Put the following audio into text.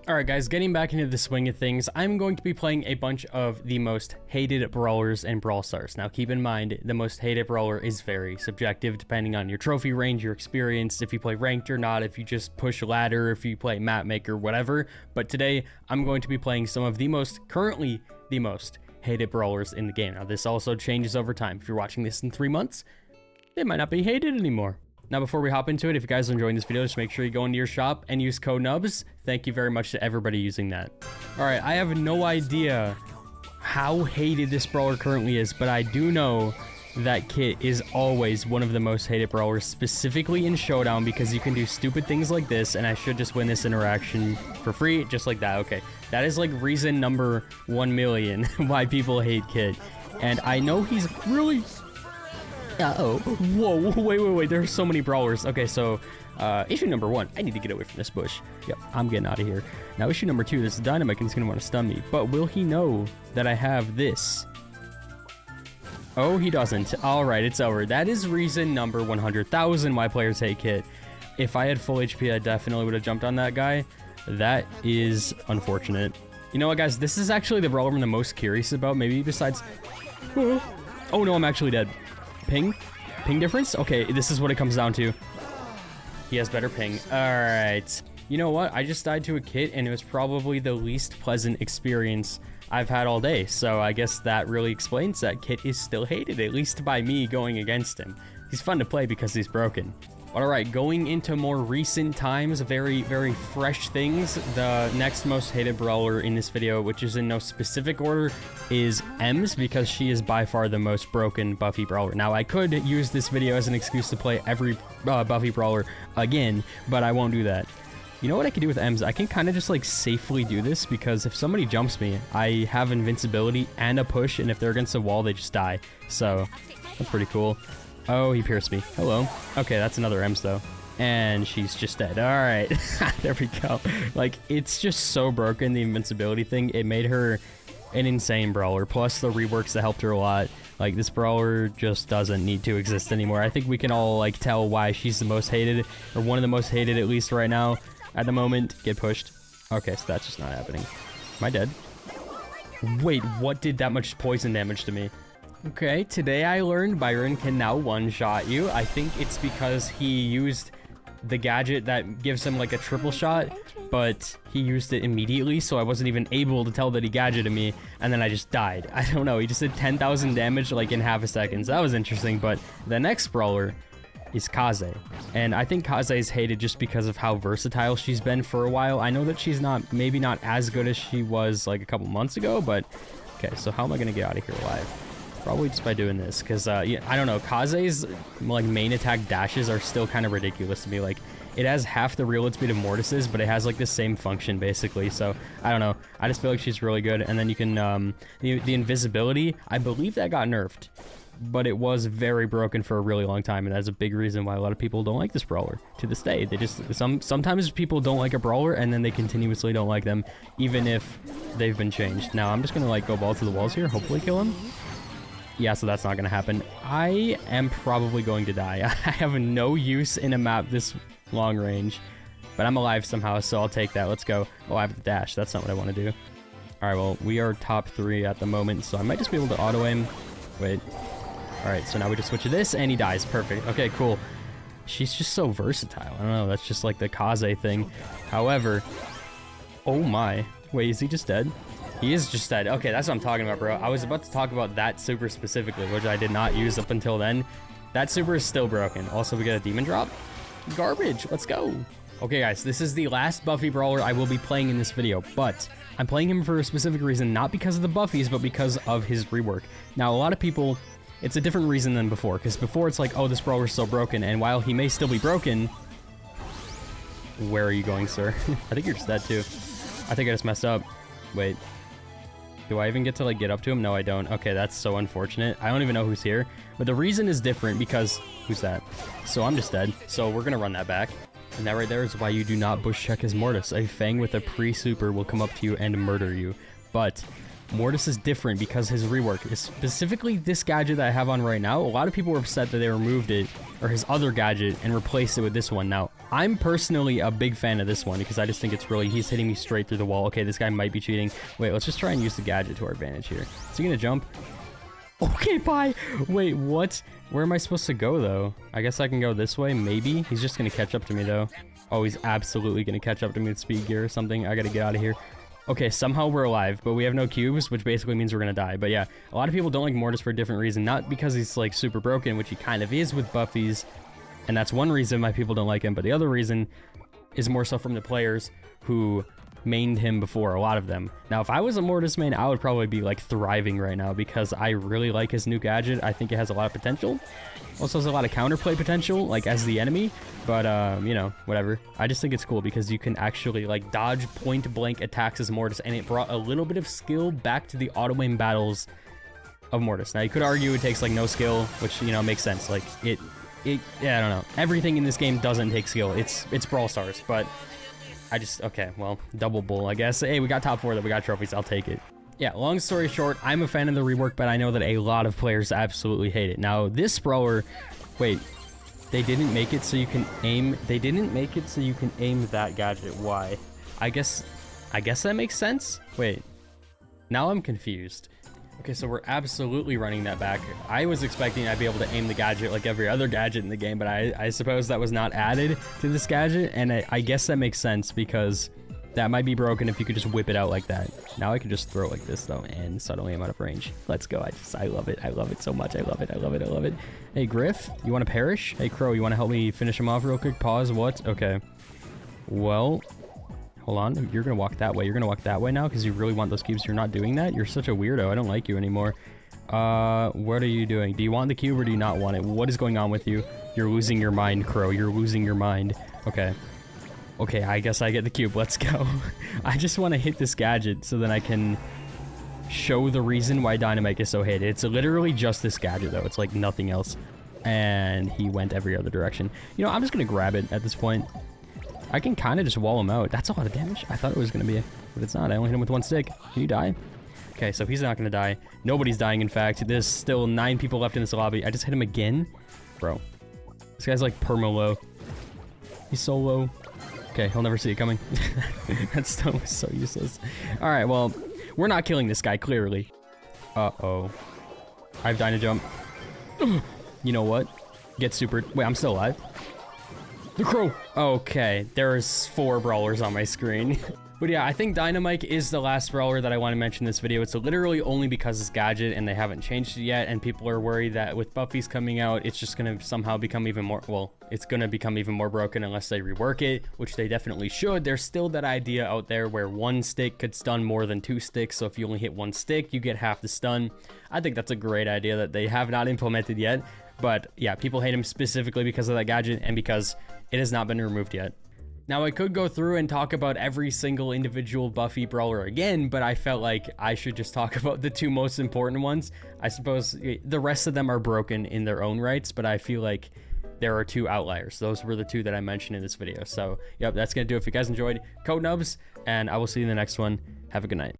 Alright guys, getting back into the swing of things, I'm going to be playing a bunch of the most hated brawlers in Brawl Stars. Now keep in mind, the most hated brawler is very subjective depending on your trophy range, your experience, if you play ranked or not, if you just push ladder, if you play map maker, whatever. But today, I'm going to be playing some of currently the most hated brawlers in the game. Now this also changes over time. If you're watching this in 3 months, they might not be hated anymore. Now, before we hop into it, if you guys are enjoying this video, just make sure you go into your shop and use code NUBS. Thank you very much to everybody using that. All right, I have no idea how hated this brawler currently is, but I do know that Kit is always one of the most hated brawlers, specifically in Showdown, because you can do stupid things like this, and I should just win this interaction for free, just like that. Okay, that is like reason number 1 million why people hate Kit. And I know he's really... Uh-oh. Whoa, wait, there's so many brawlers. Okay, so, issue number 1, I need to get away from this bush. Yep, I'm getting out of here. Now, issue number 2, this Dynamike is going to want to stun me. But will he know that I have this? Oh, he doesn't. Alright, it's over. That is reason number 100,000 why players hate Kit. If I had full HP, I definitely would have jumped on that guy. That is unfortunate. You know what, guys? This is actually the brawler I'm the most curious about, maybe besides... Oh, no, I'm actually dead. Ping difference? Okay, this is what it comes down to. He has better ping. Alright. You know what? I just died to a Kit, and it was probably the least pleasant experience I've had all day. So I guess that really explains that Kit is still hated, at least by me going against him. He's fun to play because he's broken. Alright, going into more recent times, very, very fresh things, the next most hated brawler in this video, which is in no specific order, is Ems, because she is by far the most broken Buffy brawler. Now, I could use this video as an excuse to play every Buffy brawler again, but I won't do that. You know what I can do with Ems? I can kind of just like safely do this, because if somebody jumps me, I have invincibility and a push, and if they're against a wall, they just die. So, that's pretty cool. Oh, he pierced me. Hello. Okay, that's another Ems, though. And she's just dead. Alright. There we go. Like, it's just so broken, the invincibility thing. It made her an insane brawler. Plus, the reworks that helped her a lot. Like, this brawler just doesn't need to exist anymore. I think we can all, like, tell why she's the most hated. Or one of the most hated, at least right now. At the moment. Get pushed. Okay, so that's just not happening. Am I dead? Wait, what did that much poison damage to me? Okay, today I learned Byron can now one-shot you. I think it's because he used the gadget that gives him like a triple shot, but he used it immediately, so I wasn't even able to tell that he gadgeted me, and then I just died. I don't know, he just did 10,000 damage like in half a second, so that was interesting. But the next brawler is Kaze, and I think Kaze is hated just because of how versatile she's been for a while. I know that she's maybe not as good as she was like a couple months ago, but okay, so how am I gonna get out of here alive? Probably just by doing this, because, yeah, I don't know, Kaze's, like, main attack dashes are still kind of ridiculous to me. Like, it has half the reload speed of Mortis's, but it has, like, the same function, basically. So, I don't know. I just feel like she's really good. And then you can, the invisibility, I believe that got nerfed, but it was very broken for a really long time, and that's a big reason why a lot of people don't like this brawler to this day. They just, sometimes people don't like a brawler, and then they continuously don't like them, even if they've been changed. Now, I'm just gonna, like, go balls to the walls here, hopefully kill him. Yeah, so that's not going to happen. I am probably going to die. I have no use in a map this long range, but I'm alive somehow, so I'll take that. Let's go. Oh, I have the dash. That's not what I want to do. All right, well, we are top 3 at the moment, so I might just be able to auto-aim. Wait. All right, so now we just switch to this, and he dies. Perfect. Okay, cool. She's just so versatile. I don't know. That's just like the Kaze thing. However, oh my. Wait, is he just dead? He is just dead. Okay, that's what I'm talking about, bro. I was about to talk about that super specifically, which I did not use up until then. That super is still broken. Also, we get a demon drop. Garbage. Let's go. Okay, guys, this is the last Buffy brawler I will be playing in this video, but I'm playing him for a specific reason, not because of the Buffies, but because of his rework. Now, a lot of people, it's a different reason than before, because before it's like, oh, this brawler's so broken, and while he may still be broken... Where are you going, sir? I think you're just dead, too. I think I just messed up. Wait. Do I even get to, like, get up to him? No, I don't. Okay, that's so unfortunate. I don't even know who's here. But the reason is different because... Who's that? So I'm just dead. So we're gonna run that back. And that right there is why you do not bush check his Mortis. A Fang with a pre-super will come up to you and murder you. But Mortis is different because his rework is specifically this gadget that I have on right now. A lot of people were upset that they removed it, or his other gadget, and replaced it with this one. Now, I'm personally a big fan of this one because I just think it's really, he's hitting me straight through the wall. Okay, this guy might be cheating. Wait, let's just try and use the gadget to our advantage here. Is he gonna jump? Okay, bye. Wait, what? Where am I supposed to go, though? I guess I can go this way, maybe? He's just gonna catch up to me, though. Oh, he's absolutely gonna catch up to me with speed gear or something. I gotta get out of here. Okay, somehow we're alive, but we have no cubes, which basically means we're gonna die. But yeah, a lot of people don't like Mortis for a different reason. Not because he's, like, super broken, which he kind of is with buffies, and that's one reason why people don't like him. But the other reason is more so from the players who mained him before, a lot of them. Now, if I was a Mortis main, I would probably be, like, thriving right now because I really like his new gadget. I think it has a lot of potential. Also has a lot of counterplay potential, like, as the enemy. But, you know, whatever. I just think it's cool because you can actually, like, dodge point-blank attacks as Mortis, and it brought a little bit of skill back to the auto-aim battles of Mortis. Now, you could argue it takes, like, no skill, which, you know, makes sense. Like, yeah, I don't know. Everything in this game doesn't take skill. It's Brawl Stars, but okay, well, double bull, I guess. Hey, we got top 4, though. We got trophies. I'll take it. Yeah, long story short, I'm a fan of the rework, but I know that a lot of players absolutely hate it. Now, this brawler, wait, they didn't make it so you can aim. They didn't make it so you can aim that gadget. Why? I guess that makes sense. Wait, now I'm confused. Okay, so we're absolutely running that back. I was expecting I'd be able to aim the gadget like every other gadget in the game, but I suppose that was not added to this gadget, and I guess that makes sense because that might be broken if you could just whip it out like that. Now I can just throw it like this, though, and suddenly I'm out of range. Let's go. I love it. I love it so much. I love it. I love it. I love it. Hey, Griff, you want to perish? Hey, Crow, you want to help me finish him off real quick? Pause. What? Okay. Well, hold on. You're going to walk that way. You're going to walk that way now because you really want those cubes. You're not doing that? You're such a weirdo. I don't like you anymore. What are you doing? Do you want the cube or do you not want it? What is going on with you? You're losing your mind, Crow. You're losing your mind. Okay. Okay, I guess I get the cube. Let's go. I just want to hit this gadget so then I can show the reason why Dynamike is so hated. It's literally just this gadget, though. It's like nothing else. And he went every other direction. You know, I'm just going to grab it at this point. I can kind of just wall him out. That's a lot of damage. I thought it was going to be, but it's not. I only hit him with 1 stick. Can you die? Okay, so he's not going to die. Nobody's dying, in fact. There's still 9 people left in this lobby. I just hit him again. Bro. This guy's like perma-low. He's so low. Okay, he'll never see it coming. That stone was so useless. Alright, well, we're not killing this guy, clearly. Uh-oh. I have Dynajump. You know what? Get super. Wait, I'm still alive. The Crow! Okay, there's 4 brawlers on my screen. But yeah, I think Dynamike is the last brawler that I want to mention in this video. It's literally only because it's gadget and they haven't changed it yet, and people are worried that with buffies coming out, it's just going to somehow become even more, well, it's going to become even more broken unless they rework it, which they definitely should. There's still that idea out there where 1 stick could stun more than 2 sticks, so if you only hit 1 stick, you get half the stun. I think that's a great idea that they have not implemented yet, but yeah, people hate him specifically because of that gadget and because it has not been removed yet. Now, I could go through and talk about every single individual Buffy brawler again, but I felt like I should just talk about the 2 most important ones. I suppose the rest of them are broken in their own rights, but I feel like there are 2 outliers. Those were the 2 that I mentioned in this video. So, yep, that's going to do it. If you guys enjoyed, code nubs, and I will see you in the next one. Have a good night.